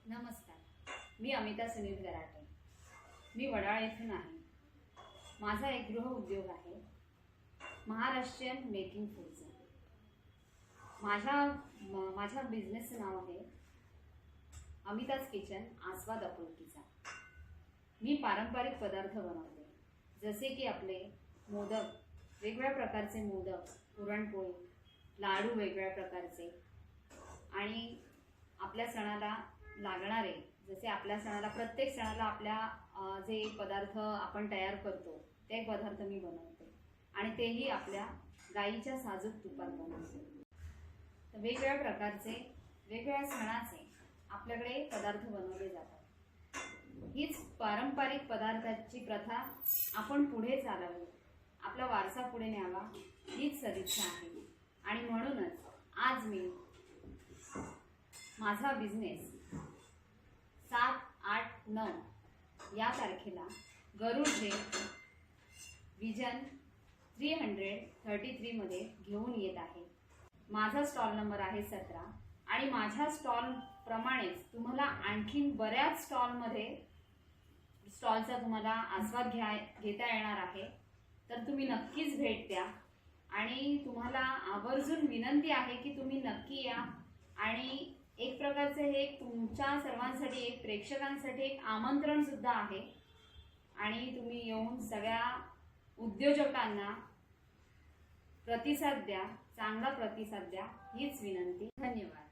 नमस्कार, मी अमिता सुनील गराटे. मी वडाळ येथून आहे. माझा एक गृह उद्योग आहे, महाराष्ट्रीयन मेकिंग फूडचा. माझ्या बिझनेसचं नाव आहे अमिताज किचन आस्वाद आपुलकीचा. मी पारंपरिक पदार्थ बनवते, जसे की आपले मोदक, वेगवेगळ्या प्रकारचे मोदक, पुरणपोळी, लाडू वेगवेगळ्या प्रकारचे, आणि आपल्या सणाला लागणारे, जसे आपल्या सणाला प्रत्येक सणाला आपल्या जे पदार्थ आपण तयार करतो ते पदार्थ मी बनवते, आणि तेही आपल्या गाईच्या साजूक तुपात बनवते. तर वेगवेगळ्या प्रकारचे वेगवेगळ्या सणाचे आपल्याकडे पदार्थ बनवले जातात. हीच पारंपरिक पदार्थाची प्रथा आपण पुढे चालवली, आपला वारसा पुढे न्यावा, हीच सदिच्छा आहे. आणि म्हणूनच आज मी माझा बिझनेस 7, 8, 9 या तारखेला गरुड विजन 333 मध्ये घेऊन येत आहे. माझा स्टॉल नंबर आहे 17, आणि माझ्या स्टॉल प्रमाणेच तुम्हाला आणखीन बऱ्याच स्टॉलचा तुम्हाला आस्वाद घेता येणार आहे. तर तुम्ही नक्कीच भेट द्या, आणि तुम्हाला आवर्जून विनंती आहे की तुम्ही नक्की या. आणि एक प्रकारचे हे तुमच्या सर्वांसाठी, एक प्रेक्षकांसाठी एक आमंत्रण सुद्धा आहे, आणि तुम्ही येऊन सगळ्या उद्योजकांना प्रतिसाद द्या, चांगला प्रतिसाद द्या, हीच विनंती. धन्यवाद.